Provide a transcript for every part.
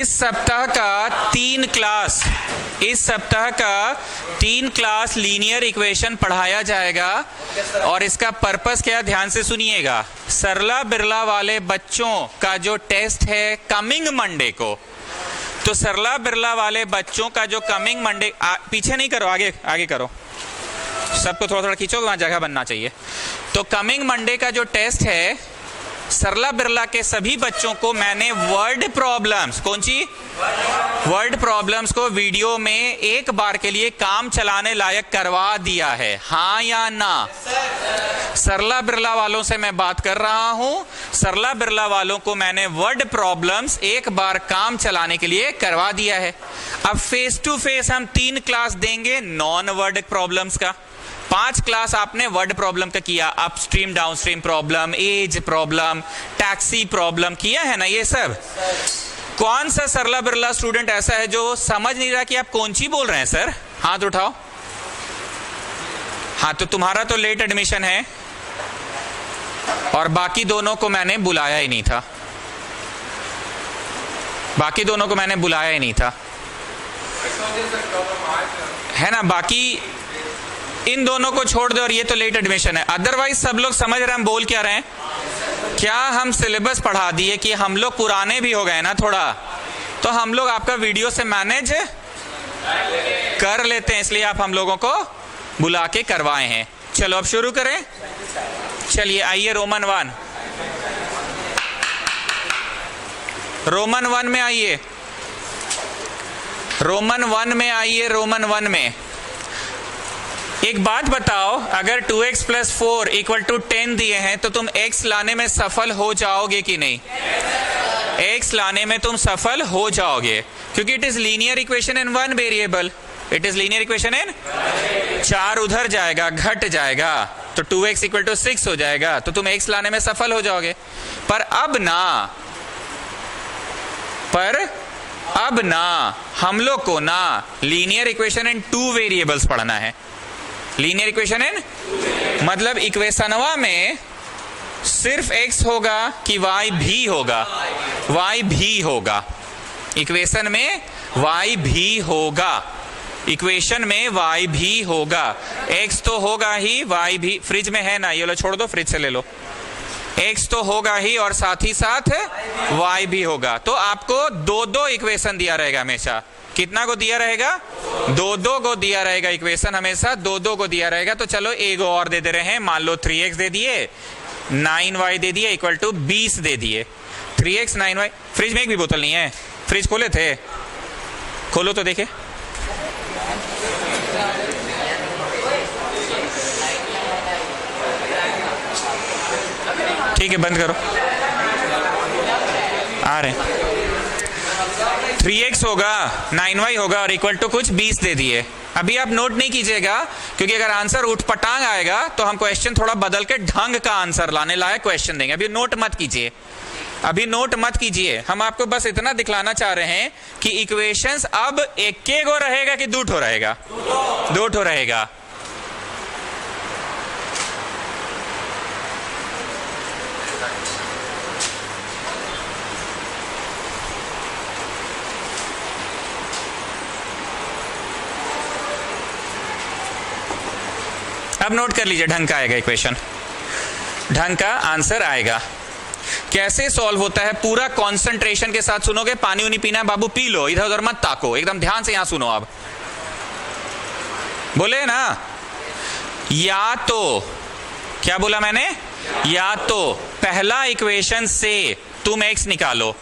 इस सप्ताह का तीन क्लास लीनियर इक्वेशन पढ़ाया जाएगा और इसका पर्पस क्या, ध्यान से सुनिएगा। सरला बिरला वाले बच्चों का जो टेस्ट है कमिंग मंडे को, तो सरला बिरला वाले बच्चों का जो कमिंग मंडे, पीछे नहीं करो, आगे आगे करो, सबको थोड़ा थोड़ा खींचो, वहां जगह बनना चाहिए। तो कमिंग मंडे का जो टेस्ट है, सरला बिरला के सभी बच्चों को मैंने वर्ड प्रॉब्लम्स, कौन सी वर्ड प्रॉब्लम्स को वीडियो में एक बार के लिए काम चलाने लायक करवा दिया है, हाँ या ना? सरला बिरला वालों से मैं बात कर रहा हूं। सरला बिरला वालों को मैंने वर्ड प्रॉब्लम्स एक बार काम चलाने के लिए करवा दिया है। अब फेस टू फेस हम 3 क्लास देंगे नॉन वर्ड प्रॉब्लम्स का। 5 क्लास आपने वर्ड प्रॉब्लम का किया, upstream downstream problem, age problem, taxi problem किया है ना ये सब। कौन सा सरला बिरला स्टूडेंट ऐसा है जो समझ नहीं रहा कि आप कौन सी बोल रहे हैं? सर हाथ उठाओ। हाँ, तो तुम्हारा तो लेट एडमिशन है और बाकी दोनों को मैंने बुलाया ही नहीं था, बाकी दोनों को मैंने बुलाया ही नहीं था, है ना? बाकी इन दोनों को छोड़ दो और ये तो लेट एडमिशन है। अदरवाइज सब लोग समझ रहे हैं हम बोल क्या रहे हैं। क्या हम सिलेबस पढ़ा दिए कि हम लोग पुराने भी हो गए ना थोड़ा, तो हम लोग आपका वीडियो से मैनेज कर लेते हैं, इसलिए आप हम लोगों को बुला के करवाए हैं। चलो अब शुरू करें। चलिए आइए रोमन 1 में आइए, रोमन 1 में आइए। रोमन 1 में एक बात बताओ, अगर 2x + 4 = 10 दिए हैं तो तुम x लाने में सफल हो जाओगे कि नहीं? x लाने में तुम सफल हो जाओगे, क्योंकि it is linear equation in 1 variable. It is linear equation in 4 उधर जाएगा, घट जाएगा, तो 2x = 6 हो जाएगा, तो तुम x लाने में सफल हो जाओगे। पर अब ना हम लोग को ना लीनियर इक्वेशन इन 2 वेरिएबल्स पढ़ना है। लीनियर इक्वेशन इन मतलब इक्वेशनवा में सिर्फ x होगा कि y भी होगा? y भी होगा। इक्वेशन में y भी होगा, इक्वेशन में y भी होगा। x तो होगा ही, y भी। फ्रिज में है ना, ये लो छोड़ दो, फ्रिज से ले लो। x तो होगा ही और साथ ही साथ y भी होगा। तो आपको 2 इक्वेशन दिया रहेगा हमेशा। कितना को दिया रहेगा? 2 को दिया रहेगा इक्वेशन, हमेशा 2 को दिया रहेगा। तो चलो एक और दे दे रहे हैं, मान लो 3x दे दिए, 9y दे दिए, = 20 दे दिए। 3x 9y। फ्रिज में एक भी बोतल नहीं है, फ्रिज खोले थे? खोलो तो देखे। ठीक है, बंद करो, आ रहे हैं। 3x होगा, 9y होगा और = कुछ 20 दे दिए। अभी आप नोट नहीं कीजिएगा, क्योंकि अगर आंसर उठपटांग आएगा तो हम क्वेश्चन थोड़ा बदल के ढंग का आंसर लाने लायक क्वेश्चन देंगे। अभी नोट मत कीजिए, अभी नोट मत कीजिए। हम आपको बस इतना दिखलाना चाह रहे हैं कि इक्वेशंस अब एक गो रहेगा कि 2 रहेगा? 2 रहेगा। अब नोट कर लीजिए, ढंग का आएगा इक्वेशन, ढंग का आंसर आएगा। कैसे सॉल्व होता है पूरा कंसंट्रेशन के साथ सुनोगे। पानी उनी पीना बाबू, पी लो, इधर उधर मत ताको, एकदम ध्यान से यहां सुनो। अब बोले ना, या तो क्या बोला मैंने? या तो पहला इक्वेशन से तुम x निकालो,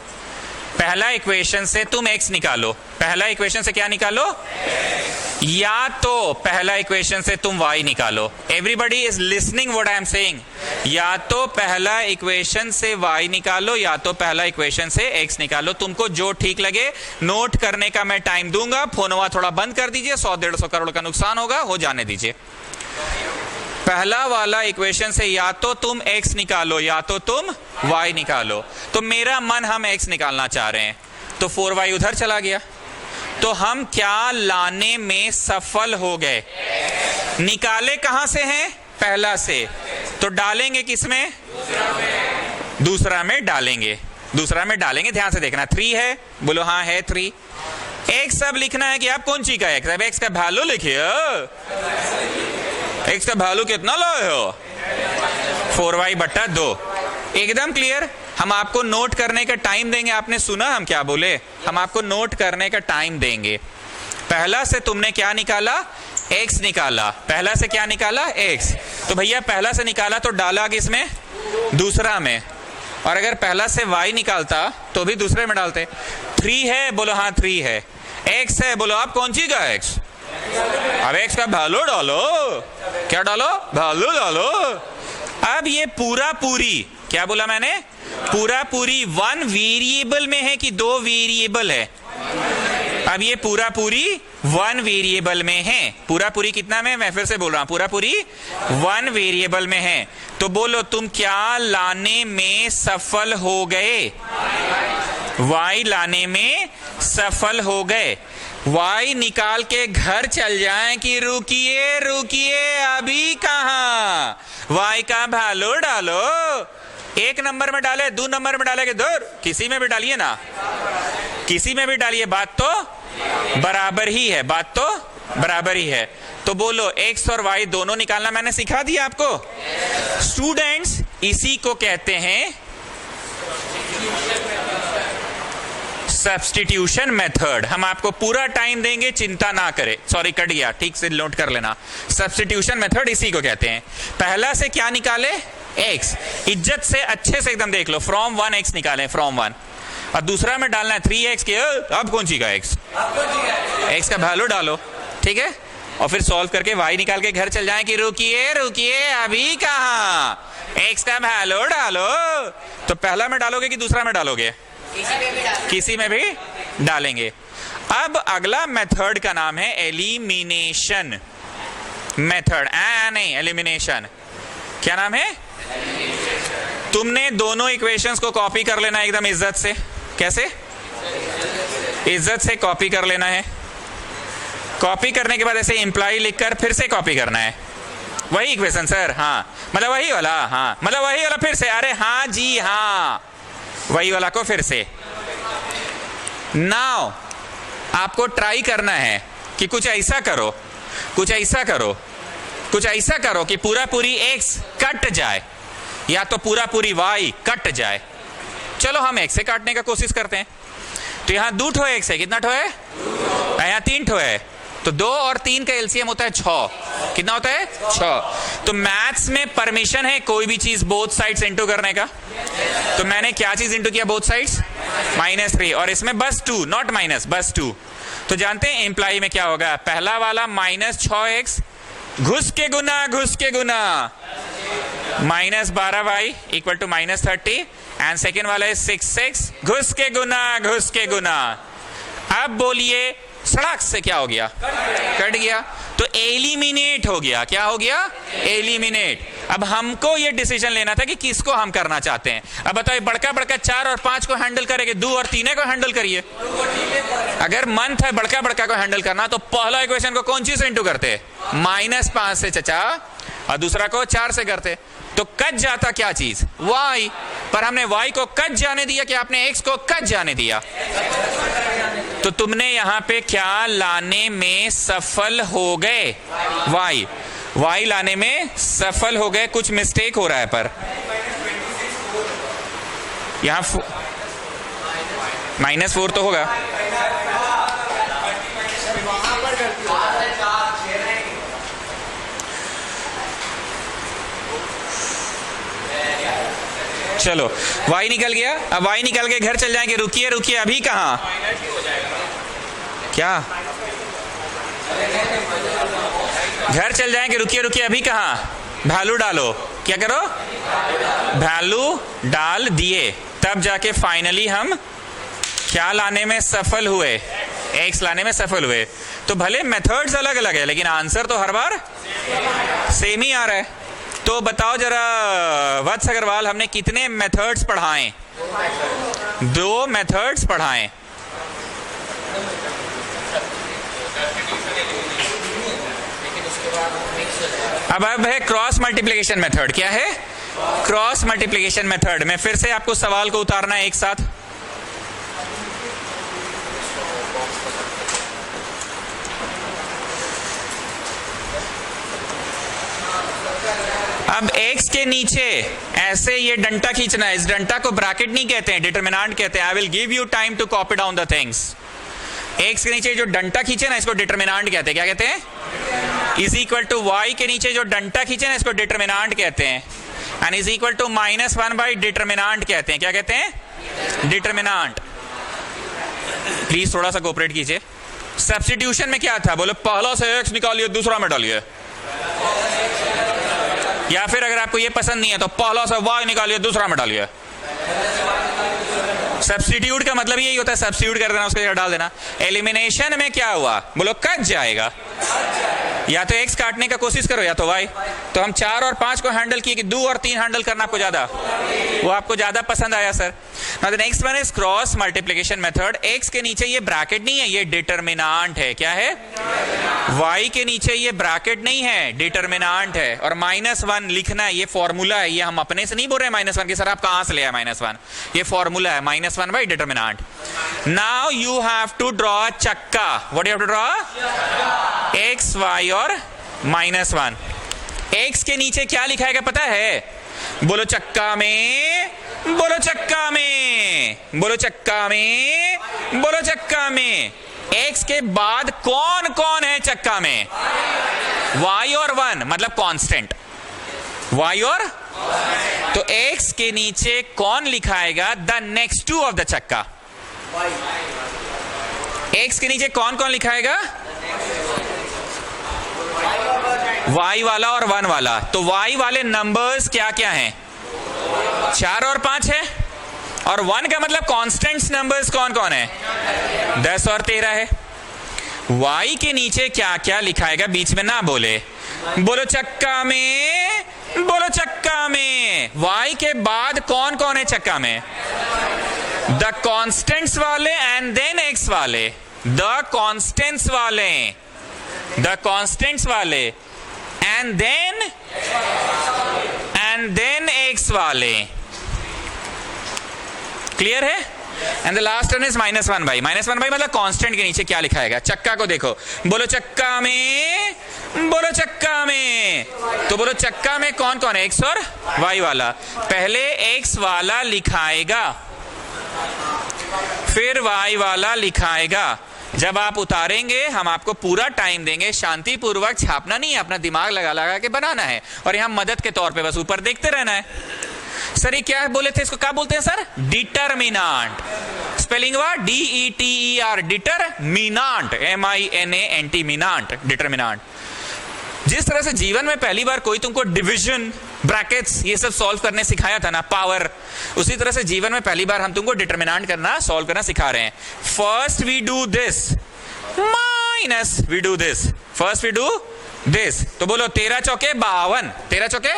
पहला इक्वेशन से तुम x निकालो, पहला इक्वेशन से क्या निकालो? या तो पहला इक्वेशन से तुम y निकालो। Everybody is listening what I am saying. या तो पहला इक्वेशन से y निकालो, या तो पहला इक्वेशन से x निकालो। तुमको जो ठीक लगे। नोट करने का मैं टाइम दूंगा, फोनवा थोड़ा बंद कर दीजिए, 100-150 करोड़ का नुकसान होगा, हो जाने दीजिए। पहला वाला इक्वेशन से या तो तुम x निकालो या तो तुम y निकालो। तो मेरा मन, हम x निकालना चाह रहे हैं, तो 4y उधर चला गया। तो हम क्या लाने में सफल हो गए? निकाले कहां से हैं? पहला से। तो डालेंगे किसमें? दूसरा में डालेंगे। दूसरा में डालेंगे, ध्यान से देखना। 3 है, बोलो हाँ है 3। एक्स अब लिखना है कि आप कौन सी का एक्स, अब एक्स का वैल्यू लिखिए। एक्स का वैल्यू कितना लाए हो? 4y/2। एकदम क्लियर। हम आपको नोट करने का टाइम देंगे। आपने सुना हम क्या बोले? हम आपको नोट करने का टाइम देंगे। पहला से तुमने क्या निकाला? x निकाला। पहला से क्या निकाला? x। तो भैया पहला से निकाला तो डाला किसमें? दूसरा में। और अगर पहला से y निकालता तो भी दूसरे में डालते। 3 है, बोलो हाँ 3 है। x है, बोलो आप कौन सी का x? अब x का वैल्यू डालो। क्या डालो? वैल्यू डालो। अब ये पूरा पूरी, क्या बोला मैंने? पूरा पूरी 1 वेरिएबल में है कि 2 वेरिएबल है? अब ये पूरा पूरी 1 वेरिएबल में है। पूरा पूरी कितना में? मैं फिर से बोल रहा हूं, पूरा पूरी 1 वेरिएबल में है। तो बोलो तुम क्या लाने में सफल हो गए? y लाने में सफल हो गए। y निकाल के घर चल जाएं कि रुकिए रुकिए अभी कहां? y का वैल्यू डालो। 1 नंबर में डाले, 2 नंबर में डाले कि दूर, किसी में भी डालिए ना, किसी में भी डालिए, बात तो बराबर ही है, बात तो बराबर ही है। तो बोलो x और y दोनों निकालना मैंने सिखा दिया आपको। स्टूडेंट्स, इसी को कहते हैं सब्स्टिट्यूशन मेथड। हम आपको पूरा टाइम देंगे, चिंता ना करें। सॉरी कट गया, ठीक से नोट कर लेना। सब्स्टिट्यूशन मेथड इसी को कहते हैं। पहला से क्या निकाले? x। इज्जत से अच्छे से एकदम देख लो, फ्रॉम 1 x निकाले, फ्रॉम 1। और दूसरा में डालना है 3x के, अब कौन सी का x? x का वैल्यू डालो, ठीक है। और फिर सॉल्व करके y निकाल के घर चल जाए कि रुकिए रुकिए अभी कहां? x का वैल्यू डालो। तो पहला में डालोगे कि दूसरा में डालोगे? किसी में भी डालेंगे। अब अगला मेथड का नाम है एलिमिनेशन मेथड। नहीं, एलिमिनेशन। क्या नाम है? तुमने दोनों इक्वेशंस को कॉपी कर लेना एकदम इज्जत से। कैसे? इज्जत से कॉपी कर लेना है। कॉपी करने के बाद ऐसे इंप्लाई लिखकर फिर से कॉपी करना है। वही इक्वेशन सर? हाँ, मतलब वही वाला? हाँ, मतलब वही वाला फिर से? अरे हाँ जी हाँ, वही वाला को फिर से। नाउ आपको ट्राई करना है कि कुछ ऐसा करो, कुछ ऐसा करो, कुछ ऐसा करो कि पूरा पूरी x कट जाए या तो पूरा पूरी y कट जाए। चलो हम x से काटने का कोशिश करते हैं। तो यहां 2 ठो x है, कितना ठो है? यहां 3 ठो है, तो 2 और 3 का एलसीएम होता है 6। कितना होता है? 6। तो मैथ्स में परमिशन है कोई भी चीज बोथ साइड्स इंटू करने का। तो मैंने क्या चीज इंटू किया बोथ साइड्स? -3। और इसमें बस 2, नॉट माइनस, बस 2। तो जानते हैं इंप्लाई में क्या होगा? पहला वाला -6x घुस के गुना, घुस के गुना, -12y equal to -30। And second वाला है 6x घुस के गुना, घुस के गुना। अब बोलिए सड़क से क्या हो गया? कट गया। तो एलिमिनेट हो गया। क्या हो गया? एलिमिनेट। अब हमको ये डिसीजन लेना था कि किसको हम करना चाहते हैं। अब बताइए, बड़का बड़का 4 और 5 को हैंडल करेंगे, 2 और 3 को हैंडल करिए। अगर मन था बड़का बड़का को हैंडल करना तो पहला इक्वेशन को कौन चीज से इंटू करते? -5 से चचा, और दूसरा को 4 से करते, तो कट जाता क्या चीज? y। पर हमने y को कट जाने दिया कि आपने x को कट जाने दिया। तो तुमने यहां पे क्या लाने में सफल हो गए? y लाने में सफल हो गए। कुछ मिस्टेक हो रहा है, पर यहां -4 तो होगा। चलो y निकल गया। अब y निकल के घर चल जाएंगे। रुकिए रुकिए अभी कहां? क्या? घर चल जाएंगे। रुकिए रुकिए अभी कहां? वैल्यू डालो। क्या करो? वैल्यू डाल दिए, तब जाके फाइनली हम क्या लाने में सफल हुए? x लाने में सफल हुए। तो भले मेथड्स अलग अलग है लेकिन आंसर तो हर बार सेम ही आ रहा है। तो बताओ जरा वत्स अग्रवाल, हमने कितने मेथड्स पढ़ाए? 2 मेथड्स पढ़ाए। अब है क्रॉस मल्टीप्लिकेशन मेथड। क्या है? क्रॉस मल्टीप्लिकेशन मेथड में फिर से आपको सवाल को उतारना है एक साथ। अब x के नीचे ऐसे ये डंटा खींचना है। इस डंटा को ब्रैकेट नहीं कहते हैं, डिटरमिनेंट कहते हैं। I will give you time to copy down the things. x के नीचे जो डंटा खींचे ना, इसको डिटरमिनेंट कहते हैं। क्या कहते हैं? इज इक्वल टू y के नीचे जो डंटा खींचे ना, इसको डिटरमिनेंट कहते हैं। And is equal to -1 by determinant कहते हैं। क्या कहते हैं? डिटरमिनेंट। प्लीज थोड़ा सा कोऑपरेट कीजिए। सब्स्टिट्यूशन में क्या था? बोलो पहला से x निकालिए, दूसरा में डालिए। या फिर अगर आपको ये पसंद नहीं है तो पहला से y निकालिए, दूसरा में डालिए। सब्स्टिट्यूट का मतलब यही होता है, सब्स्टिट्यूट कर देना, उसको जगह डाल देना। एलिमिनेशन में क्या हुआ? बोलो कट जाएगा। या तो x काटने का कोशिश करो या तो y। तो हम 4 और 5 को हैंडल किए कि 2 और 3 हैंडल करना आपको ज्यादा, वो आपको ज्यादा पसंद आया sir. Now the next one is cross multiplication method. x के नीचे ये ब्रैकेट नहीं है, ये डिटरमिनेंट है। क्या है? y के नीचे ये ब्रैकेट नहीं है, डिटरमिनेंट है। और -1 लिखना है, ये फॉर्मूला है। ये हम अपने से नहीं बोल रहे -1 की सर आप कहां से ले आए -1, ये फॉर्मूला है -1 by determinant. Now you have to draw चक्का। What you have to draw? x, y और -1। x के नीचे क्या लिखाएगा पता है? बोलो चक्का में, बोलो चक्का में, बोलो चक्का में, बोलो चक्का में। x के बाद कौन कौन है चक्का में? y और 1, मतलब कांस्टेंट। y और तो x के नीचे कौन लिखाएगा? The next two of the चक्का। x के नीचे कौन कौन लिखाएगा? y वाला और 1 वाला। तो y वाले नंबर्स क्या क्या हैं? 4 और 5 है। और 1 का मतलब कांस्टेंट्स नंबर्स कौन कौन है? 10 और 13 है। y के नीचे क्या क्या लिखाएगा? बीच में ना बोले, बोलो चक्का में, बोलो चक्का में। y के बाद कौन कौन है चक्का में? द कांस्टेंट्स वाले एंड देन x वाले। द कांस्टेंट्स वाले, द कांस्टेंट्स वाले एंड देन x वाले। क्लियर है? And the last one is -1 by. -1 by मतलब कांस्टेंट के नीचे क्या लिखाएगा? चक्का को देखो, बोलो चक्का में, बोलो चक्का में। तो बोलो चक्का में कौन कौन है? x और y वाला। पहले x वाला लिखाएगा, फिर y वाला लिखाएगा। जब आप उतारेंगे हम आपको पूरा टाइम देंगे, शांतिपूर्वक छापना नहीं है, अपना दिमाग लगा लगा के बनाना है। और यहां मदद के तौर पे बस ऊपर देखते रहना है। सर ये क्या बोले थे? इसको क्या बोलते हैं सर? डिटरमिनेंट। स्पेलिंग हुआ DETER, डिटरमिनेंट, MINANT, मिनांट, डिटरमिनेंट। जिस तरह से जीवन में पहली बार कोई तुमको डिवीजन, ब्रैकेट्स ये सब सॉल्व करने सिखाया था ना, पावर, उसी तरह से जीवन में पहली बार हम तुमको डिटरमिनेंट करना, सॉल्व करना सिखा रहे हैं। First we do this minus we do this, first we do this. तो बोलो 13 चौके 52, 13 चौके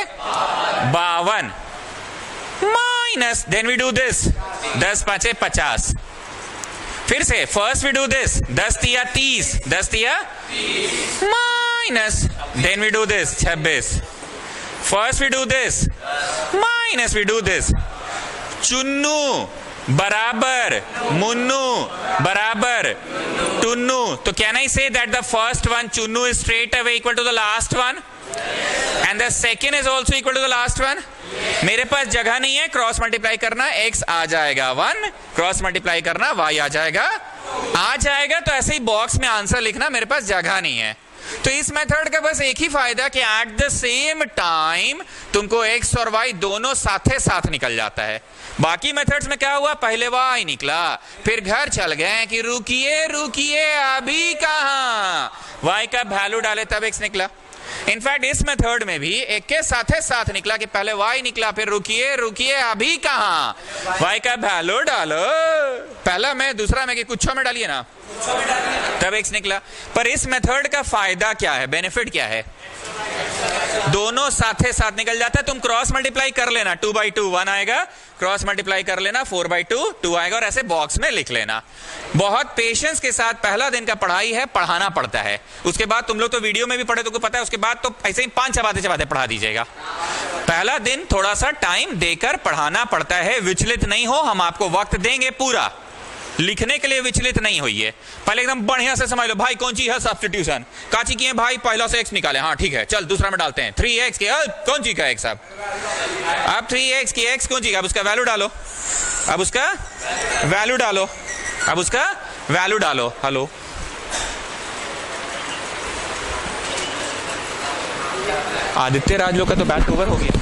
52 minus, then we do this 10 5 50। फिर से फर्स्ट वी डू दिस 10 तिया 30, 10 तिया minus, then we do this 26। First we do this minus we do this. Chunnu बराबर मुन्नू बराबर टुन्नू। तो can I say that the first one Chunnu is straight away equal to the last one and the second is also equal to the last one? मेरे पास जगह नहीं है cross multiply करना, x आ जाएगा 1, क्रॉस मल्टीप्लाई करना y आ जाएगा। तो ऐसे ही बॉक्स में आंसर लिखना, मेरे पास जगह नहीं है। तो इस मेथड का बस एक ही फायदा कि एट द सेम टाइम तुमको x और y दोनों साथे साथ निकल जाता है। बाकी मेथड्स में क्या हुआ? पहले y निकला, फिर घर चल गए कि रुकिए रुकिए अभी कहां, y का वैल्यू डाले तब x निकला। इनफैक्ट इस मेथड में भी एक के साथ निकला कि पहले y निकला, फिर रुकिए रुकिए अभी कहां, y का वैल्यू डालो, पहला में दूसरा में कि कुछ में डालिए ना, तब x निकला। पर इस मेथड का फायदा क्या है, बेनिफिट क्या है? दोनों साथे साथ निकल जाता है। तुम क्रॉस मल्टीप्लाई कर लेना, 2/2 1 आएगा, क्रॉस मल्टीप्लाई कर लेना 4/2 2 आएगा, और ऐसे बॉक्स में लिख लेना। बहुत पेशेंस के साथ पहला दिन का पढ़ाई है, पढ़ाना पड़ता है। उसके बाद तुम लोग तो वीडियो में भी पढ़े, तुमको पता है, उसके बाद तो ऐसे ही 5 चबाते पढ़ा दीजिएगा। पहला दिन थोड़ा सा टाइम देकर पढ़ाना पड़ता है, विचलित नहीं हो, हम आपको वक्त देंगे पूरा, लिखने के लिए विचलित नहीं होइए। पहले एकदम बढ़िया से समझ लो भाई कौन सी है सब्स्टिट्यूशन, काची की है भाई, पहला से x निकाले, हाँ ठीक है, चल दूसरा में डालते हैं 3x की, कौन सी का x, अब 3x की x कौन सी का, अब उसका वैल्यू डालो, अब उसका वैल्यू डालो, अब उसका वैल्यू डालो। हेलो, आदित्य राज लोग का तो बैट ओवर हो गया।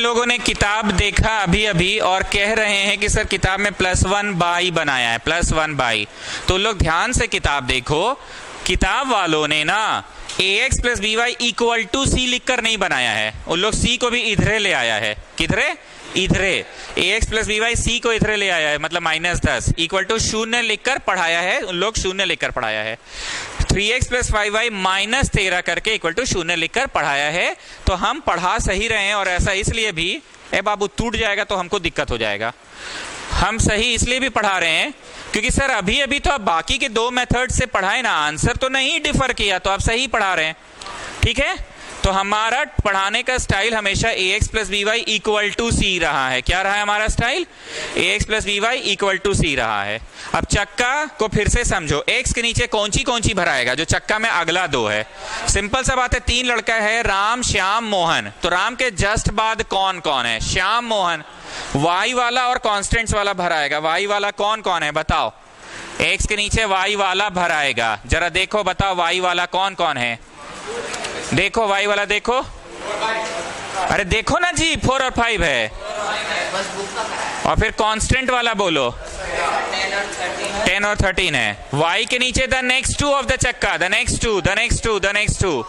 लोगों ने किताब देखा अभी अभी और कह रहे हैं कि सर किताब में +1 बाई बनाया है, +1 बाई। तो लोग ध्यान से किताब देखो, किताब वालों ने ना ax + by = c लिखकर नहीं बनाया है, उन लोग c को भी इधरे ले आया है। किधरे? इधरे। ax + by c को इधरे ले आया है, मतलब -10 = 0 लिखकर पढ़ाया है, उन लोग 0 लिखकर पढ़ाया है। 3x + 5y -13 करके = 0 लिखकर पढ़ाया है। तो हम पढ़ा सही रहे हैं, और ऐसा इसलिए भी, ए बाबू टूट जाएगा तो हमको दिक्कत हो जाएगा। हम सही इसलिए भी पढ़ा रहे हैं क्योंकि सर अभी अभी तो आप बाकी के 2 मेथड से पढ़ाए ना, आंसर तो नहीं डिफर किया, तो आप सही पढ़ा रहे हैं। ठीक है, तो हमारा पढ़ाने का स्टाइल हमेशा ax + by = c रहा है। क्या रहा है हमारा स्टाइल? ax + by = c रहा है। अब चक्का को फिर से समझो, x के नीचे कौन सी भराएगा? जो चक्का में अगला 2 है। सिंपल सा बात है, 3 लड़का है, राम, श्याम, मोहन। तो राम के जस्ट बाद कौन कौन है? श्याम, मोहन। y वाला और कांस्टेंट्स वाला भराएगा। y वाला कौन कौन है बताओ? x के नीचे y वाला भराएगा। जरा देखो, बताओ y वाला कौन कौन है? देखो y वाला देखो, अरे देखो ना जी, 4 और 5 है। और फिर कांस्टेंट वाला बोलो, 10 और 13 है। y के नीचे द नेक्स्ट 2 ऑफ द चक्का, the next 2, the next 2, the next 2,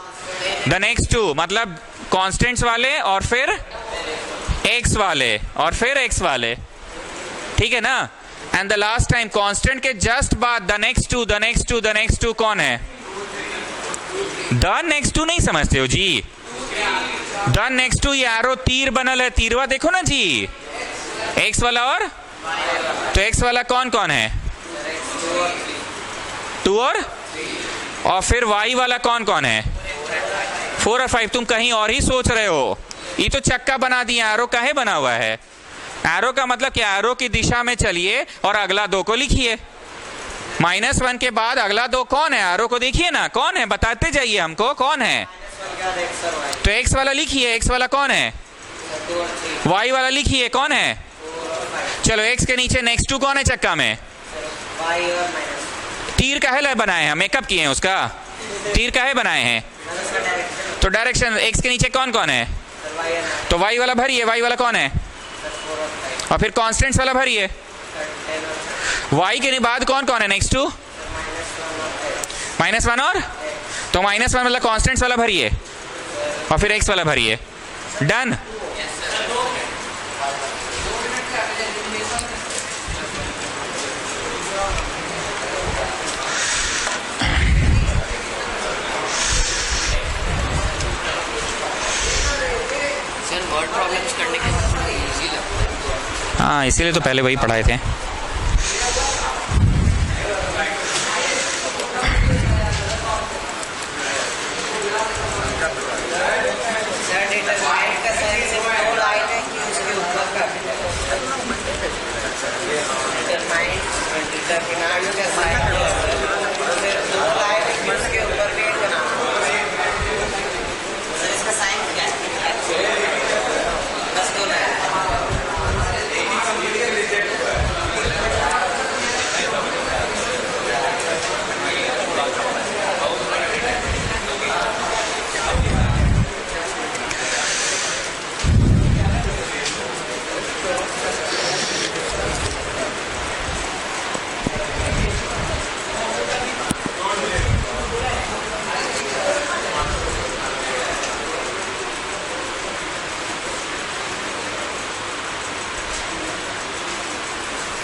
the next 2, मतलब कांस्टेंट्स वाले और फिर x वाले और फिर x वाले। ठीक है ना? And the last time constant के जस्ट बाद the next 2, the next 2, the next 2 कौन है? द नेक्स्ट 2 नहीं समझते हो जी? द नेक्स्ट 2 ये एरो तीर बनल है, तीरवा देखो ना जी, x वाला और तो x वाला कौन कौन है? 2 और फिर y वाला कौन कौन है? 4 और 5। तुम कहीं और ही सोच रहे हो। ये तो चक्का बना दिया, एरो काहे बना हुआ है? एरो का मतलब क्या? एरो की दिशा में चलिए और अगला 2 को लिखिए। -1 के बाद अगला 2 कौन है? एरो को देखिए ना, कौन है? बताते जाइए हमको, कौन है? तो x वाला लिखिए, x वाला कौन है? y वाला लिखिए, कौन है? चलो x के नीचे नेक्स्ट 2 कौन है चक्का में? तीर काहे बनाए हैं? मेकअप किए हैं उसका? तीर काहे बनाए हैं? तो डायरेक्शन x के नीचे कौन कौन है? तो y वाला भरिए, y वाला कौन है? और फिर कांस्टेंट्स वाला भरिए। y के बाद कौन कौन है? नेक्स्ट 2, -1 और तो -1 मतलब कांस्टेंट्स वाला भरिए और फिर x वाला भरिए। डन। वर्ड प्रॉब्लम्स करने के बाद इजी लगता है। हाँ, इसीलिए तो पहले वही पढ़ाए थे।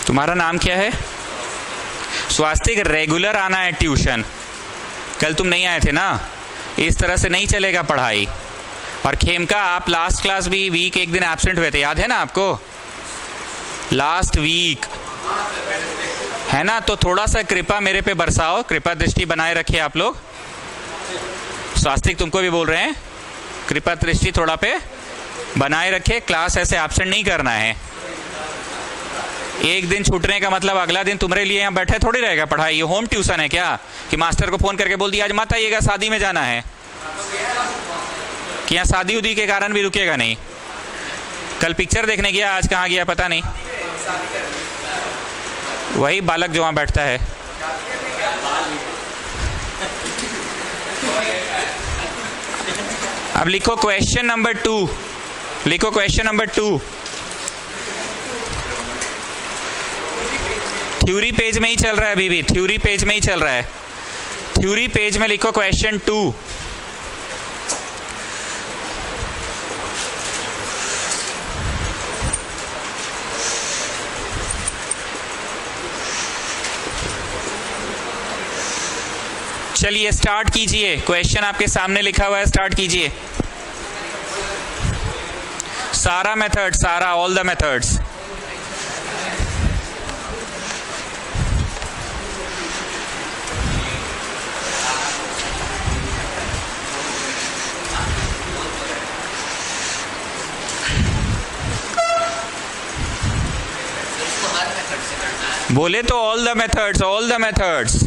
तुम्हारा नाम क्या है? स्वास्तिक, रेगुलर आना है ट्यूशन। कल तुम नहीं आए थे ना, इस तरह से नहीं चलेगा पढ़ाई। और खेमका, आप लास्ट क्लास भी वीक एक दिन एब्सेंट हुए थे, याद है ना आपको? लास्ट वीक है ना? तो थोड़ा सा कृपा मेरे पे बरसाओ, कृपा दृष्टि बनाए रखिए आप लोग। स्वास्तिक तुमको भी बोल रहे हैं, कृपा दृष्टि थोड़ा पे बनाए रखे। क्लास ऐसे एब्सेंट नहीं करना है। एक दिन छूटने का मतलब अगला दिन तुम्हारे लिए यहाँ बैठे थोड़ी रहेगा पढ़ाई। ये होम ट्यूशन है क्या कि मास्टर को फोन करके बोल दिया आज मत आइएगा, शादी में जाना है? कि यहाँ शादी उदी के कारण भी रुकेगा नहीं? कल पिक्चर देखने गया, आज कहाँ गया पता नहीं। वही बालक जो वहाँ बैठता है। अब लिखो क्वेश्चन नंबर 2। लिखो क्वेश्चन नंबर 2। थ्योरी पेज में ही चल रहा है, अभी भी थ्योरी पेज में ही चल रहा है। थ्योरी पेज में लिखो क्वेश्चन 2। चलिए स्टार्ट कीजिए, क्वेश्चन आपके सामने लिखा हुआ है, स्टार्ट कीजिए। सारा मेथड, सारा, ऑल द मेथड्स। इसको हर मेथड से करना है। बोले तो all the methods, all the methods.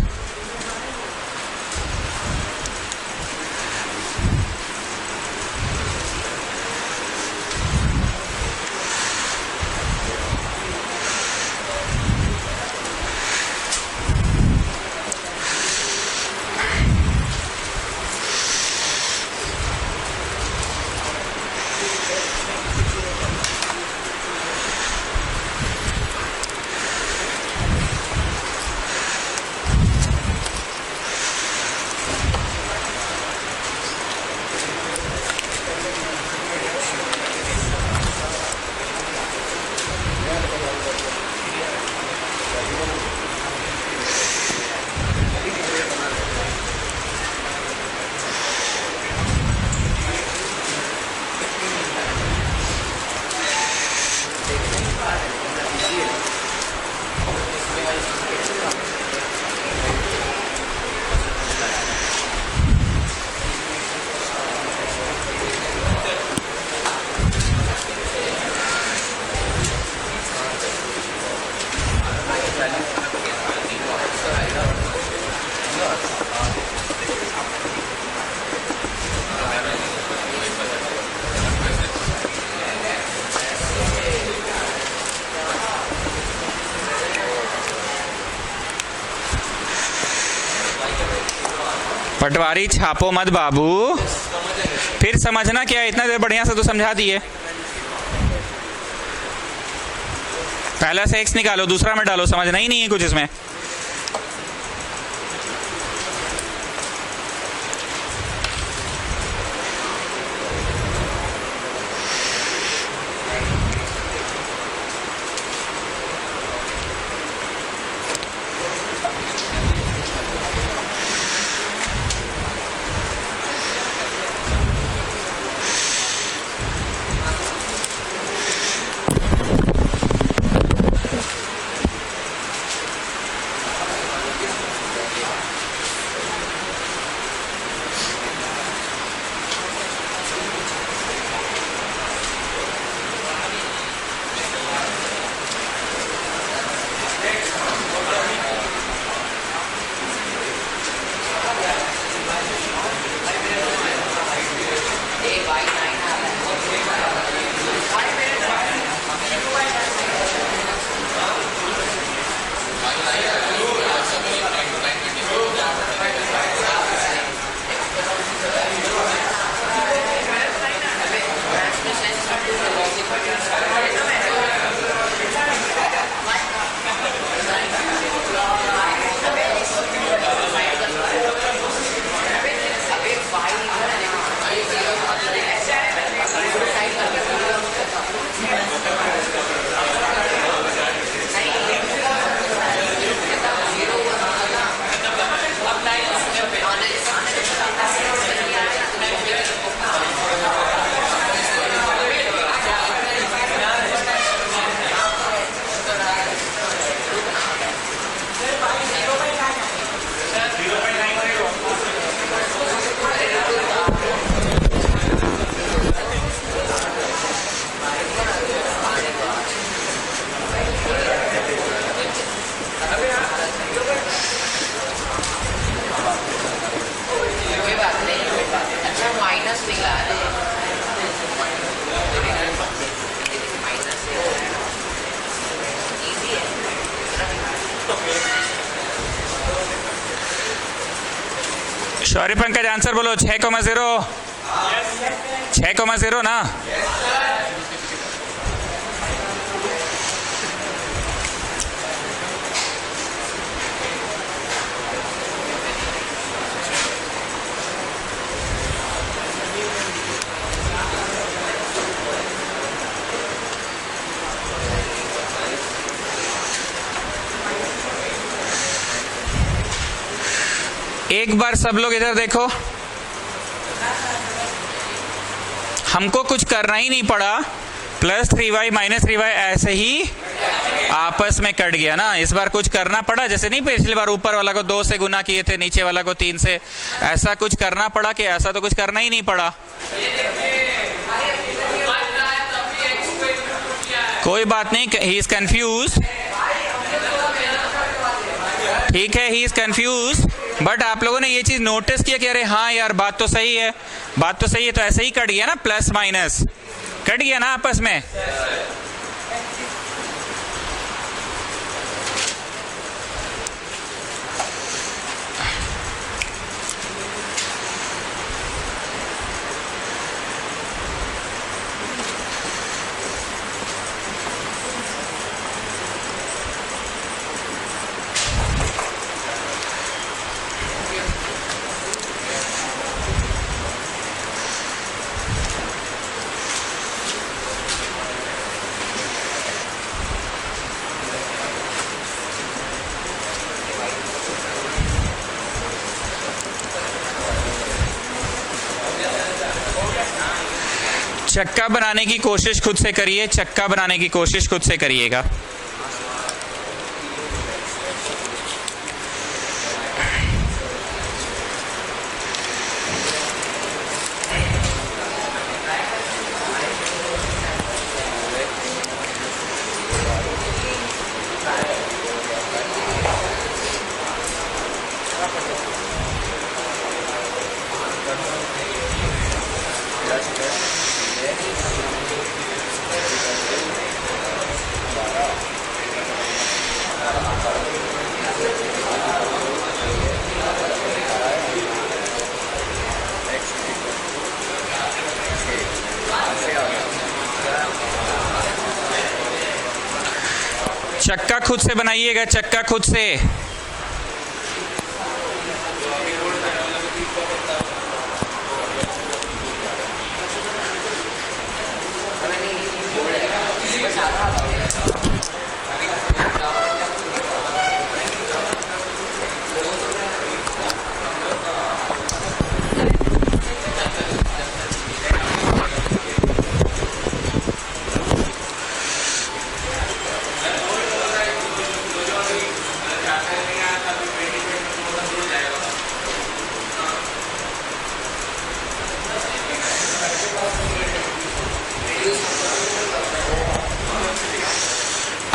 पटवारी छापो मत बाबू, फिर समझना क्या है, इतना देर बढ़िया से तो समझा दिए। पहला से x निकालो, दूसरा में डालो, समझना ही नहीं है कुछ इसमें। शौर्य पंकज आंसर बोलो 6,0 6,0 ना एक बार सब लोग इधर देखो, हमको कुछ करना ही नहीं पड़ा, +3y -3y ऐसे ही आपस में कट गया ना। इस बार कुछ करना पड़ा, जैसे नहीं पिछली बार ऊपर वाला को 2 से गुना किए थे, नीचे वाला को 3 से, ऐसा कुछ करना पड़ा कि ऐसा तो कुछ करना ही नहीं पड़ा। कोई बात नहीं, ही इज कंफ्यूज, ठीक है, ही इज कंफ्यूज, बट आप लोगों ने ये चीज नोटिस किया कि अरे हाँ यार बात तो सही है, बात तो सही है, तो ऐसे ही कट गया ना, प्लस माइनस कट गया ना आपस में। चक्का बनाने की कोशिश खुद से करिए, चक्का बनाने की कोशिश खुद से करिएगा। चक्का खुद से बनाइएगा, चक्का खुद से।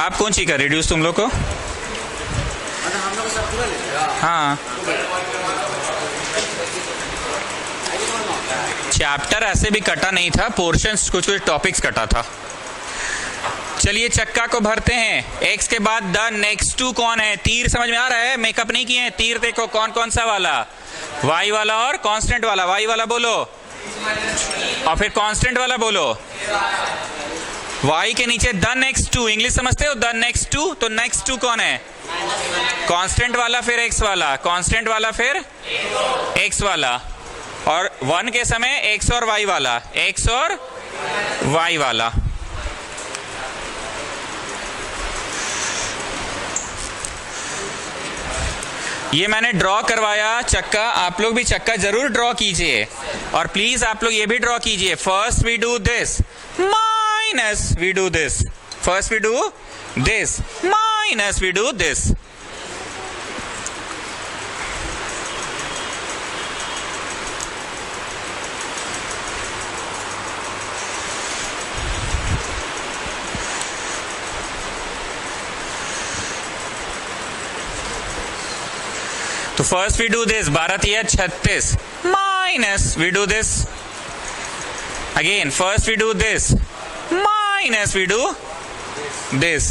आप कौन सी का रिड्यूस तुम लोग को? हम लोग सब पूरा लेते हैं। हाँ, चैप्टर ऐसे भी कटा नहीं था, पोर्शंस कुछ कुछ टॉपिक्स कटा था। चलिए चक्का को भरते हैं। x के बाद द नेक्स्ट टू कौन है? तीर समझ में आ रहा है? मेकअप नहीं किए हैं। तीर देखो कौन कौन सा वाला, y वाला और कांस्टेंट वाला। y वाला बोलो और फिर कांस्टेंट वाला बोलो। y के नीचे द नेक्स्ट टू, इंग्लिश समझते हो? द नेक्स्ट टू, तो नेक्स्ट टू कौन है? कांस्टेंट वाला फिर x वाला, कांस्टेंट वाला फिर x वाला, और 1 के समय x और y वाला, x और y वाला। ये मैंने ड्रॉ करवाया चक्का, आप लोग भी चक्का जरूर ड्रॉ कीजिए, और प्लीज आप लोग ये भी ड्रॉ कीजिए। First we do this minus we do this, first we do this minus we do this. तो फर्स्ट वी डू दिस, 12 तिया 36 minus we do this again, first we do this minus we do this,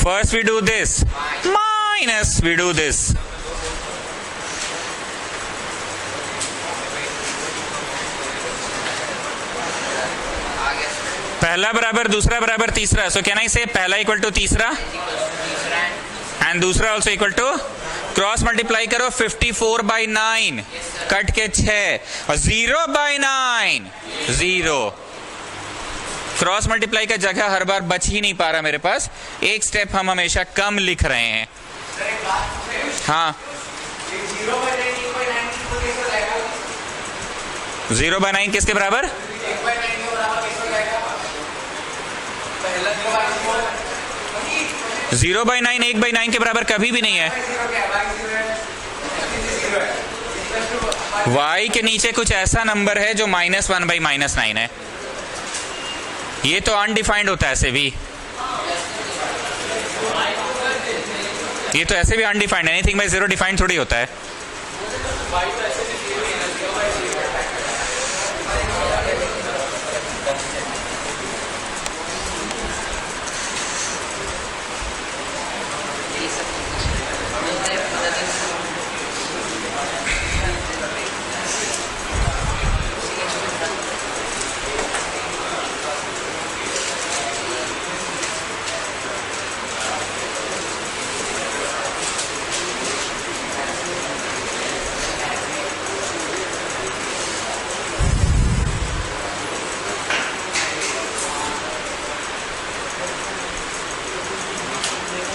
first we do this minus we do this. पहला बराबर दूसरा बराबर तीसरा, so can I say पहला equal to तीसरा and दूसरा also equal to, cross multiply करो 54/9 cut के 6 और 0/9 0, क्रॉस मल्टीप्लाई का जगह हर बार बच ही नहीं पा रहा मेरे पास, एक स्टेप हम हमेशा कम लिख रहे हैं। हाँ, 0/9 किसके बराबर? 0/9 1/9 के बराबर कभी भी नहीं है। y के नीचे कुछ ऐसा नंबर है जो -1/-9 है। ये तो अनडिफाइंड होता है ऐसे भी, ये तो ऐसे भी अनडिफाइंड है। एनीथिंग बाय 0 डिफाइंड थोड़ी होता है।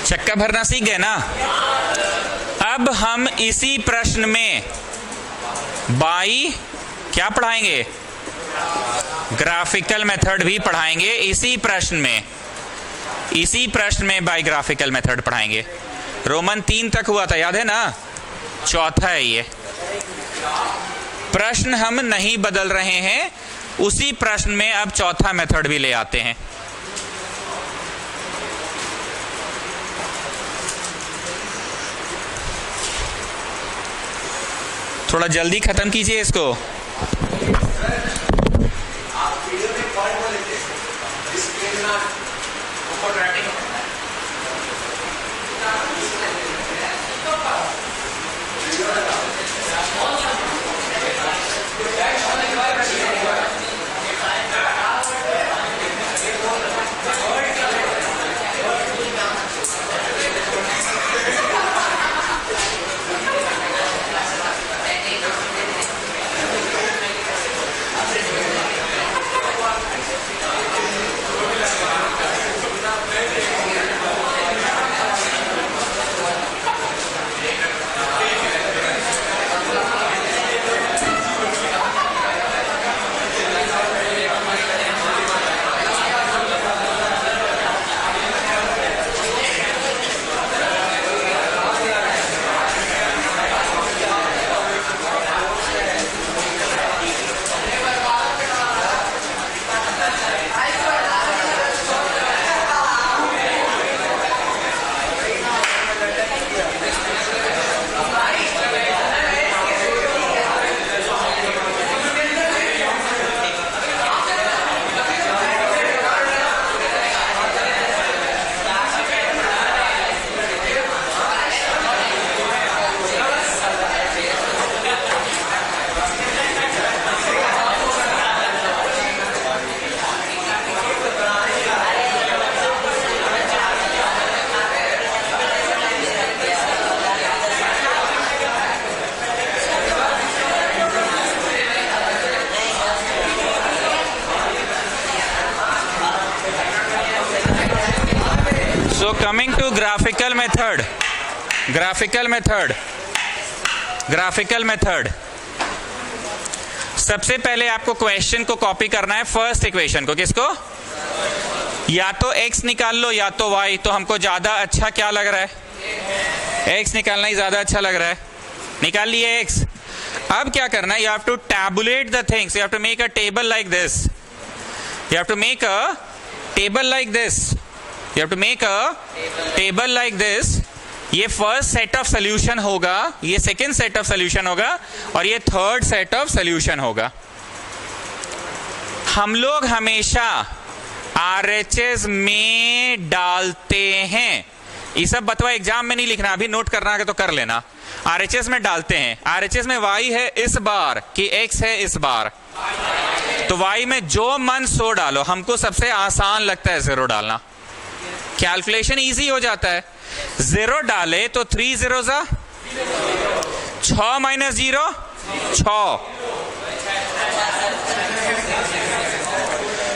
चक्का भरना सीख गए ना? अब हम इसी प्रश्न में बाई क्या पढ़ाएंगे? ग्राफिकल मेथड भी पढ़ाएंगे। इसी प्रश्न में बाई ग्राफिकल मेथड पढ़ाएंगे। रोमन 3 तक हुआ था, याद है ना? चौथा है ये प्रश्न। हम नहीं बदल रहे हैं, उसी प्रश्न में अब चौथा मेथड भी ले आते हैं। थोड़ा जल्दी खत्म कीजिए इसको। So coming to graphical method, सबसे पहले आपको क्वेश्चन को कॉपी करना है, फर्स्ट इक्वेशन को। किसको? या तो x निकाल लो या तो y। तो हमको ज्यादा अच्छा क्या लग रहा है? x निकालना ही ज्यादा अच्छा लग रहा है। निकाल लिए x। अब क्या करना है? You have to tabulate the things. You have to make a table like this. You have to make a table like this. You have to make a table like this. ये first set of solution होगा, ये second set of solution होगा और ये third set of solution होगा। हम लोग हमेशा RHS में डालते हैं। ये सब बतवा एग्जाम में नहीं लिखना, अभी नोट करना है तो कर लेना। RHS में डालते हैं। RHS में y है इस बार कि x है इस बार, तो y में जो मन सो डालो। हमको सबसे आसान लगता है 0 डालना, कैलकुलेशन इजी हो जाता है। 0 डाले तो 3 0 6 minus 0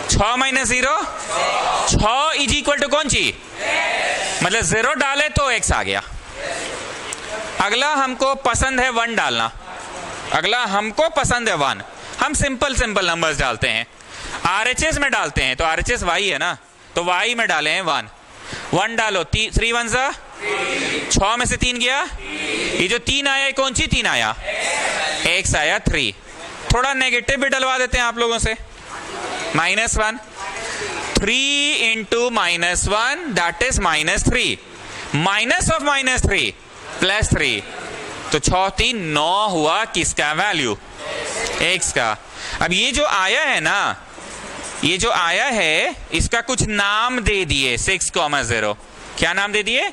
6 6 minus 0 6 is equal to कौन सी, मतलब 0 डाले तो x आ गया। अगला हमको पसंद है 1 डालना, अगला हमको पसंद है 1। हम सिंपल नंबर्स डालते हैं, RHS में डालते हैं, तो RHS y है ना, तो y में डाले हैं 1। 1 डालो, 3 1 सा 6 में से 3 गया, ये जो 3 आया कौन सी 3 आया, x आया 3। थोड़ा नेगेटिव भी डलवा देते हैं आप लोगों से, -1 3 into -1 that is -3, minus of -3 +3, तो 6 3 9 हुआ किसका वैल्यू, x का। अब ये जो आया है ना, ये जो आया है इसका कुछ नाम दे दिए 6,0, क्या नाम दे दिए,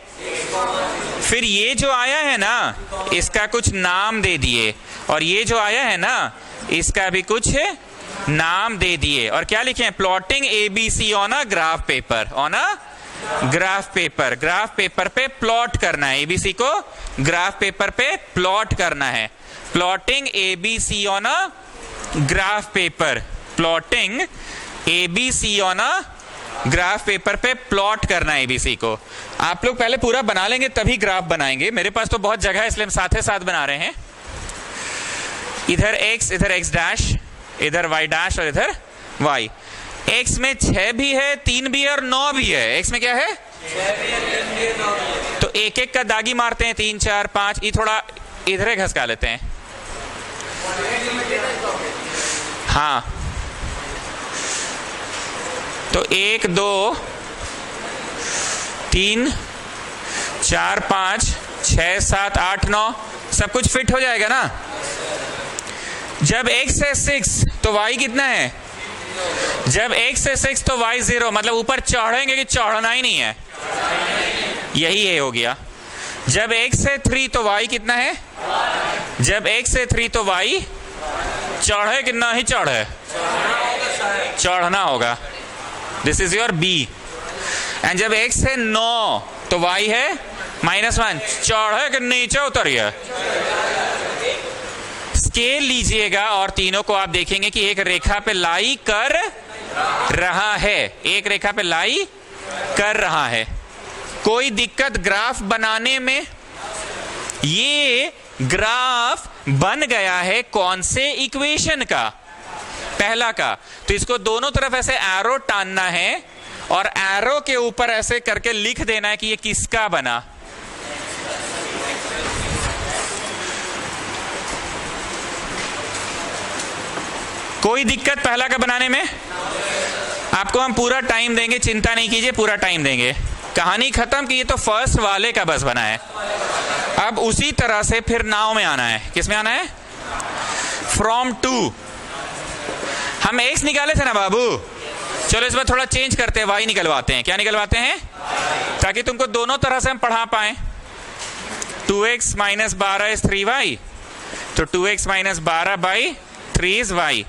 फिर ये जो आया है ना इसका कुछ नाम दे दिए, और ये जो आया है ना इसका भी कुछ नाम दे दिए, और क्या लिखे हैं, plotting ABC on a graph paper, on a graph paper. Graph paper पे प्लॉट करना है, ABC को ग्राफ पेपर पे प्लॉट करना है। Plotting ABC on a graph paper, plotting ABC on a graph paper पे प्लॉट करना है ABC को। आप लोग पहले पूरा बना लेंगे तभी ग्राफ बनाएंगे, मेरे पास तो बहुत जगह है इसलिए हम साथ साथ बना रहे हैं। इधर x डैश, इधर y डैश और इधर y। x में 6 भी है, 3 भी है और 9 भी है। x में क्या है, 6 भी है, 3 भी है, 9 भी है। तो एक एक का दागी मारते हैं, 3 4 5, ये थोड़ा इधर घसका लेते हैं। हाँ, तो 1 2 3 4 5 6 7 8 9 सब कुछ फिट हो जाएगा ना। जब x है 6 तो y कितना है, जब x है 6 तो y 0, मतलब ऊपर चढ़ेंगे कि चढ़ना ही नहीं है, यही है हो गया। जब x है 3 तो y कितना है, जब x है 3 तो y चढ़े कि नहीं चढ़े, चढ़ना होगा, this is your b। And जब x है 9 तो y है -1, चढ़े कि नीचे उतरिए। स्केल लीजिएगा और तीनों को आप देखेंगे कि एक रेखा पे लाई कर रहा है, एक रेखा पे लाई कर रहा है। कोई दिक्कत ग्राफ बनाने में, ये ग्राफ बन गया है कौन से इक्वेशन का, पहला का, तो इसको दोनों तरफ ऐसे एरो टानना है और एरो के ऊपर ऐसे करके लिख देना है कि ये किसका बना। कोई दिक्कत पहला का बनाने में, आपको हम पूरा टाइम देंगे, चिंता नहीं कीजिए, पूरा टाइम देंगे। कहानी खत्म की, ये तो फर्स्ट वाले का बस बना है। अब उसी तरह से फिर नाव में आना है, किस में आना है, फ्रॉम टू। हम x निकाले थे ना बाबू, चलो इस बार थोड़ा चेंज करते हैं, y निकलवाते हैं। क्या निकलवाते हैं, ताकि तुमको दोनों तरह से हम पढ़ा पाए। 2x - 12 इज 3y, तो 2x - 12 / 3 इज y।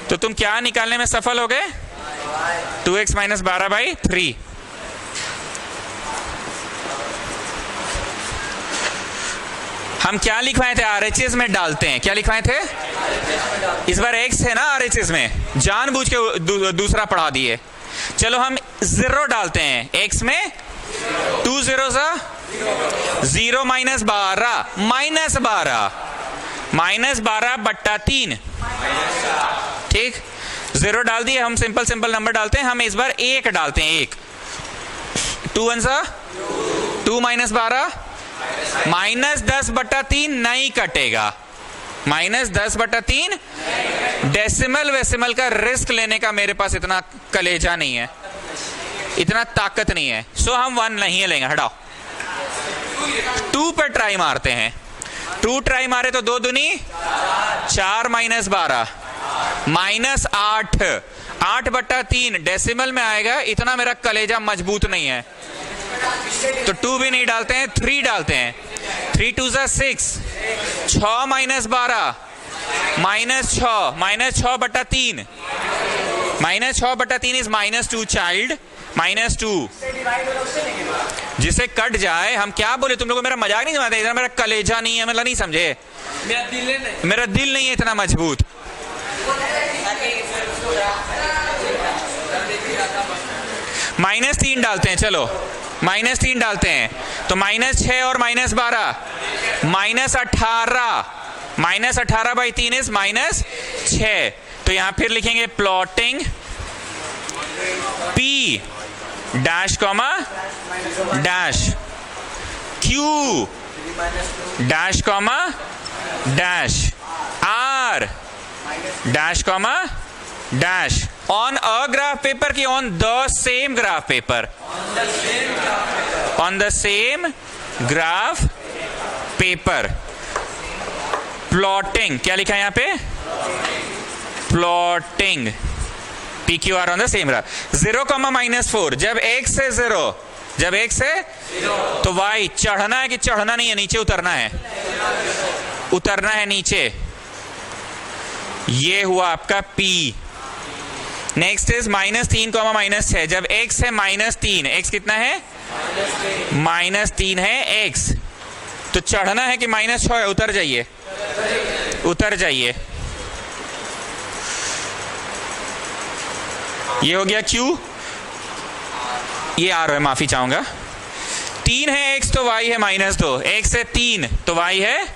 तो तुम क्या निकालने में सफल हो गए, 2x - 12 / 3। हम क्या लिखवाए थे, RHS में डालते हैं, क्या लिखवाए थे, इस बार x है ना RHS में, जानबूझ के दूसरा पढ़ा दिए। चलो हम 0 डालते हैं, x में 2 0 सा 0 - 12 -12 ठीक, 0 डाल दिए। हम सिंपल नंबर डालते हैं, हम इस बार 1 डालते हैं, 1 2 1 सा 2 - 12 -10/3 नहीं कटेगा, -10/3। डेसिमल वेसिमल का रिस्क लेने का मेरे पास इतना कलेजा नहीं है, इतना ताकत नहीं है, सो हम 1 नहीं लेंगे, हटाओ। 2 पे ट्राई मारते हैं, 2 ट्राई मारे तो 2 दूनी 4 - 12 -8 8/3 डेसिमल में आएगा, इतना मेरा कलेजा मजबूत नहीं है, तो 2 भी नहीं डालते हैं, 3 डालते हैं। 3 2 6 6 - 12 -6 -6/3 -6/3 इज -2 चाइल्ड, -2 जिसे कट जाए। हम क्या बोले, तुम लोगों को मेरा मजाक नहीं समझते, इतना मेरा कलेजा नहीं है, मतलब नहीं समझे, मेरा दिल नहीं है इतना मजबूत। -3 डालते हैं, चलो -3 डालते हैं, तो -6 और -12 -18, -18/3 इज -6। तो यहां फिर लिखेंगे plotting P dash comma dash Q dash comma dash R dash comma dash on a graph paper की on the same graph paper? On the same graph paper. Plotting क्या लिखा है यहां पे? Plotting PQR on the same graph. 0, -4 जब x से 0, जब x से तो y चढ़ना है कि चढ़ना नहीं है, नीचे उतरना है, उतरना है नीचे। ये हुआ आपका P। नेक्स्ट इज -3, -6 जब x है -3, x कितना है? -3 है x, तो चढ़ना है कि -6 है? उतर जाइए, उतर जाइए। ये हो गया Q, ये R है, माफी चाहूंगा। 3 है x तो y है -2, x है 3 तो y है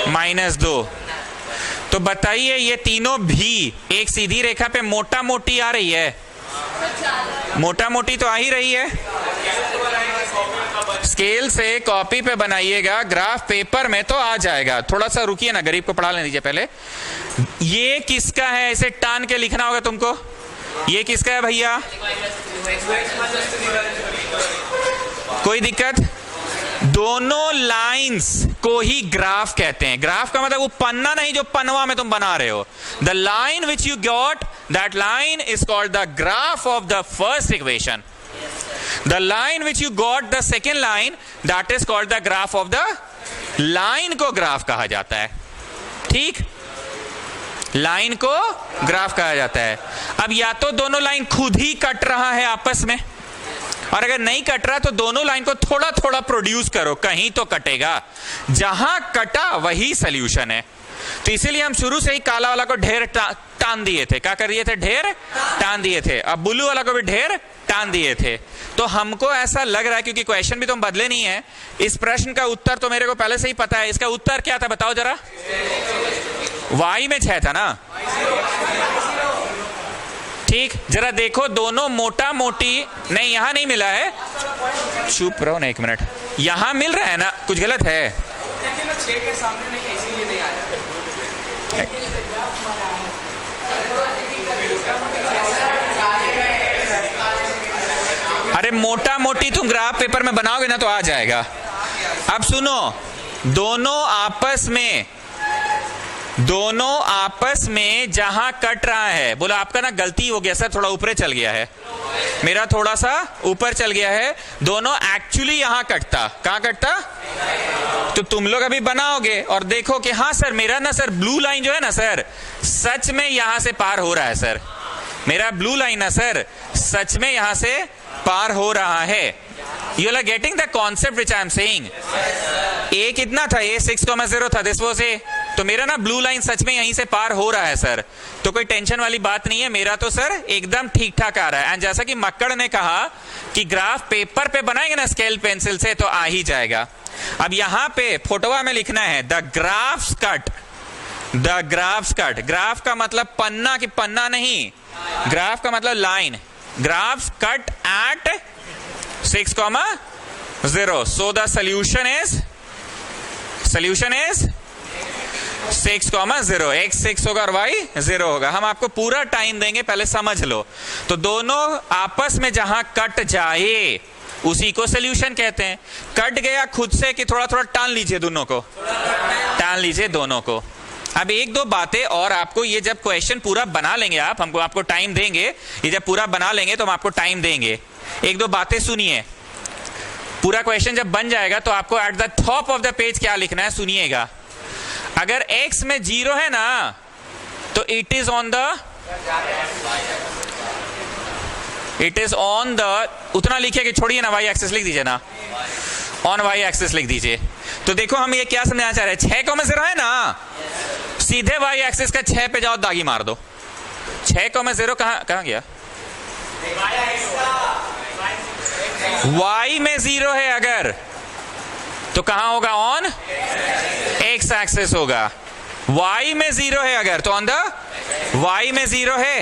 -2। तो बताइए ये तीनों भी एक सीधी रेखा पे मोटा मोटी आ रही है? मोटा मोटी तो आ ही रही है। स्केल से कॉपी पे बनाइएगा, ग्राफ पेपर में तो आ जाएगा। थोड़ा सा रुकिए ना, गरीब को पढ़ा लेने दीजिए पहले। ये किसका है? इसे टान के लिखना होगा तुमको। ये किसका है भैया? कोई दिक्कत? दोनों लाइंस को ही ग्राफ कहते हैं। ग्राफ का मतलब वो पन्ना नहीं जो पनवा में तुम बना रहे हो। The line which you got, that line is called the graph of the first equation. The line which you got the second line, that is called the graph of the line को graph कहा जाता है। ठीक, line को graph कहा जाता है। अब या तो दोनों लाइन खुद ही कट रहा है आपस में, और अगर नहीं कट रहा तो दोनों लाइन को थोड़ा थोड़ा प्रोड्यूस करो, कहीं तो कटेगा। जहां कटा वही सॉल्यूशन है। तो इसीलिए हम शुरू से ही काला वाला को ढेर टान दिए थे। क्या कर दिए थे? ढेर टान दिए थे। अब ब्लू वाला को भी ढेर टान दिए थे। तो हमको ऐसा लग रहा है, क्योंकि क्वेश्चन भी तो हम बदले नहीं है, इस प्रश्न का उत्तर तो मेरे को पहले से ही पता है। इसका उत्तर क्या था बताओ जरा? y में 6 था ना? ठीक, जरा देखो दोनों मोटा मोटी, नहीं यहां नहीं मिला है, चुप रहो ना 1 मिनट। यहां मिल रहा है ना? कुछ गलत है? अरे मोटा मोटी तुम ग्राफ पेपर में बनाओगे ना तो आ जाएगा। अब सुनो, दोनों आपस में जहां कट रहा है, बोलो आपका ना गलती हो गया सर, थोड़ा ऊपर चल गया है, मेरा थोड़ा सा ऊपर चल गया है। दोनों एक्चुअली यहां कटता। कहां कटता? तो तुम लोग अभी बनाओगे और देखो कि हाँ सर मेरा ना सर ब्लू लाइन जो है ना सर, सच में यहां से पार हो रहा है सर। मेरा ब्लू लाइन ना सर सच में यहां से पार हो रहा है। You are getting the concept which I am saying. A कितना था? A 6,0 था, this was A। तो मेरा ना ब्लू लाइन सच में यहीं से पार हो रहा है सर, तो कोई टेंशन वाली बात नहीं है। मेरा तो सर एकदम ठीक ठाक आ रहा है। एंड जैसा कि मक्कड़ ने कहा कि ग्राफ पेपर पे बनाएंगे ना स्केल पेंसिल से तो आ ही जाएगा। अब यहां पे फोटोवा में लिखना है the graphs cut. The graphs cut, graph का मतलब पन्ना की पन्ना नहीं, ग्राफ का मतलब line. Graphs cut at 6,0। So the solution is 6,0। x 6 होगा और y 0 होगा। हम आपको पूरा टाइम देंगे, पहले समझ लो। तो दोनों आपस में जहां कट जाए उसी को सॉल्यूशन कहते हैं। कट गया खुद से कि थोड़ा थोड़ा टान लीजिए, दोनों को टान लीजिए दोनों को। अब 1-2 बातें और आपको, ये जब क्वेश्चन पूरा बना लेंगे आप, हमको आपको टाइम देंगे, ये जब पूरा बना लेंगे तो हम आपको टाइम देंगे। 1-2 बातें सुनिए। पूरा क्वेश्चन जब बन जाएगा तो आपको eight the top of the page क्या लिखना है सुनिएगा। अगर x में 0 है ना तो इट इज ऑन द उतना लिखिए कि छोड़िए ना, y एक्सिस लिख दीजिए ना, ऑन y एक्सिस लिख दीजिए। तो देखो हम ये क्या समझाना चाह रहे हैं, 6,0 है ना, सीधे y एक्सिस का 6 पे जाओ, दागी मार दो। 6,0 कहां गया? y में 0 है अगर, तो कहां होगा? ऑन x एक्सिस होगा। y में 0 है अगर, तो ऑन द y में 0 है।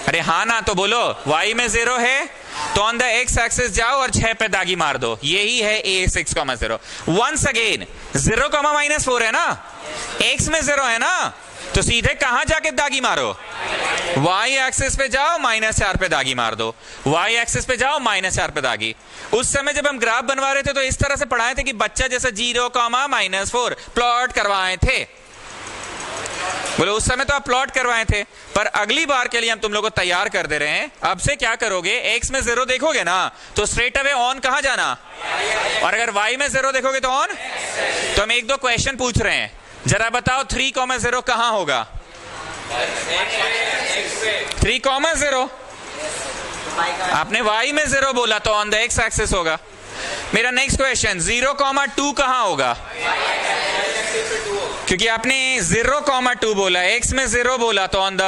अरे हाँ ना तो बोलो, y में 0 है तो ऑन द x एक्सिस जाओ और 6 पे दागी मार दो। यही है a6,0। वंस अगेन 0, -4 है ना, x में 0 है ना, तो सीधे कहां जाके दागी मारो? y एक्सिस पे जाओ, -4 पे दागी मार दो। y एक्सिस पे जाओ, -4 पे दागी। उस समय जब हम ग्राफ बनवा रहे थे तो इस तरह से पढ़ाए थे कि बच्चा जैसा 0, -4 प्लॉट करवाए थे। बोलो उस समय तो आप प्लॉट करवाए थे, पर अगली बार के लिए हम तुम लोग को तैयार कर दे रहे हैं। अब से क्या करोगे? x में 0 देखोगे ना तो स्ट्रेट अवे ऑन कहां जाना, और अगर y में 0 देखोगे तो ऑन। तो हम 1-2 क्वेश्चन पूछ रहे हैं, जरा बताओ 3,0 कहां होगा? 3,0 आपने y में 0 बोला तो ऑन द x एक्सिस होगा। मेरा नेक्स्ट क्वेश्चन 0,2 कहां होगा? क्योंकि आपने 0,2 बोला, x में 0 बोला तो ऑन द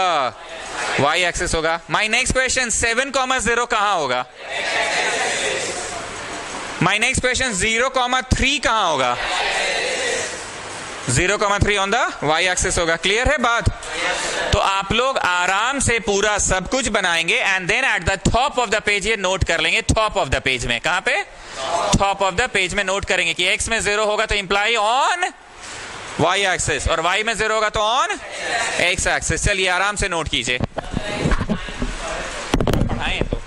y एक्सिस होगा। माय नेक्स्ट क्वेश्चन 7,0 कहां होगा? माय नेक्स्ट क्वेश्चन 0,3 कहां होगा? 0,3 ऑन द y एक्सिस होगा। क्लियर है बात? तो आप लोग आराम से पूरा सब कुछ बनाएंगे and then at the top of the page ये नोट कर लेंगे। टॉप ऑफ द पेज में, कहां पे? टॉप ऑफ द पेज में नोट करेंगे कि x में 0 होगा तो इंप्लाई ऑन y एक्सिस, और y में 0 होगा तो ऑन x एक्सिस। चलिए आराम से नोट कीजिए। पढ़ाएं तो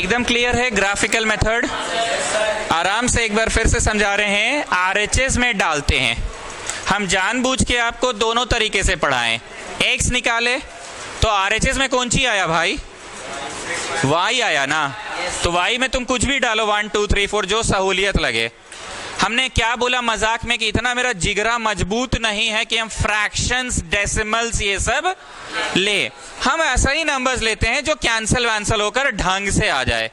एकदम क्लियर है ग्राफिकल मेथड? आराम से एक बार फिर से समझा रहे हैं, आरएचएस में डालते हैं हम, जानबूझ के आपको दोनों तरीके से पढ़ाएं। एक्स निकाले तो आरएचएस में कौन सी आया भाई? वाई आया ना, तो वाई में तुम कुछ भी डालो 1 2 3 4 जो सहूलियत लगे। हमने क्या बोला मजाक में कि इतना मेरा जिगरा मजबूत नहीं है कि हम फ्रैक्शंस, डेसिमल्स ये सब ले, हम ऐसा ही नंबर्स लेते हैं जो कैंसिल वैंसल होकर ढंग से आ जाए,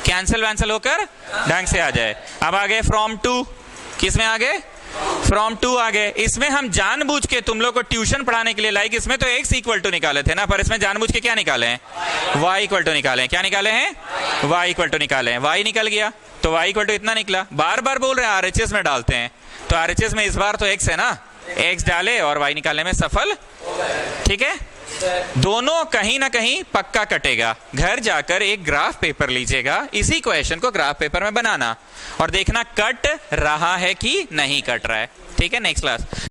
कैंसिल वैंसल होकर ढंग से आ जाए। अब आ गए फ्रॉम टू, किस में आ गए? फ्रॉम टू आ गए। इसमें हम जानबूझ के तुम लोग को ट्यूशन पढ़ाने के लिए लाइक, इसमें तो x इक्वल टू निकाले थे ना, पर इसमें जानबूझ के क्या निकाले हैं? y इक्वल टू निकाले हैं। क्या निकाले हैं? y इक्वल टू निकाले हैं। y निकल गया तो y इक्वल टू इतना निकला। बार बार बोल रहे हैं आरएचएस में डालते हैं, तो आरएचएस में इस बार तो x है ना, x डाले और y निकालने में सफल। ठीक है, दोनों कहीं ना कहीं पक्का कटेगा। घर जाकर एक ग्राफ पेपर लीजिएगा, इसी क्वेश्चन को ग्राफ पेपर में बनाना और देखना कट रहा है कि नहीं कट रहा है। ठीक है, नेक्स्ट क्लास।